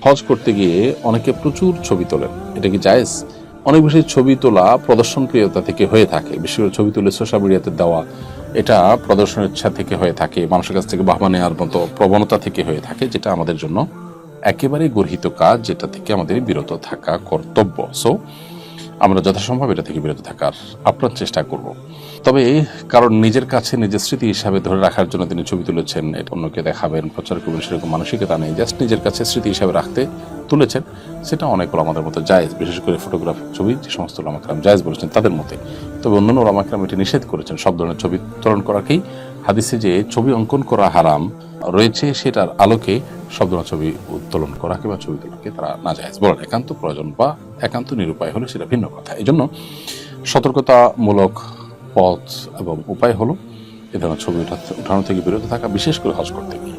হজ করতে গিয়ে অনেকে প্রচুর ছবি তোলেন, এটা কি জায়েজ? অনেক বেশি ছবি তোলা প্রদর্শনপ্রিয়তা থেকে হয়ে থাকে, বিশেষ করে ছবি তুলে সোশ্যাল মিডিয়াতে দেওয়া, এটা প্রদর্শনের ইচ্ছা থেকে হয়ে থাকে, মানুষের কাছ থেকে বাহবা নেওয়ার মতো প্রবণতা থেকে হয়ে থাকে, যেটা আমাদের জন্য একেবারেই গর্হিত কাজ, যেটা থেকে আমাদের বিরত থাকা কর্তব্য। সো আমরা যথাসম্ভব এটা থেকে বিরত থাকার আপ্রাণ চেষ্টা করব। তবে কারণ নিজের কাছে নিজের স্মৃতি হিসাবে ধরে রাখার জন্য তিনি ছবি তুলেছেন, এটা অন্যকে দেখাবেন, প্রচার করবেন, সেরকম মানসিকতা নেই, জাস্ট নিজের কাছে স্মৃতি হিসাবে রাখতে তুলেছেন, সেটা অনেক আমাদের মতো জায়েজ, বিশেষ করে ফটোগ্রাফি ছবি যে সমস্ত ওলামা কেরাম জায়েজ বলেছেন তাদের মতে। তবে অন্যান্য ওলামা কেরাম এটি নিষেধ করেছেন, সব ধরনের ছবি উত্তোলন করাকেই। হাদিসে যে ছবি অঙ্কন করা হারাম রয়েছে, সেটার আলোকে সব ধরনের ছবি উত্তোলন করাকে বা ছবি তোলাকে তারা নাজায়েজ বলেন। একান্ত প্রয়োজন বা একান্ত নিরুপায় হলে সেটা ভিন্ন কথা। এই জন্য সতর্কতামূলক পথ এবং উপায় হলো এ ধরনের ছবি উঠানো থেকে বিরত থাকা, বিশেষ করে হজ করতে গিয়ে।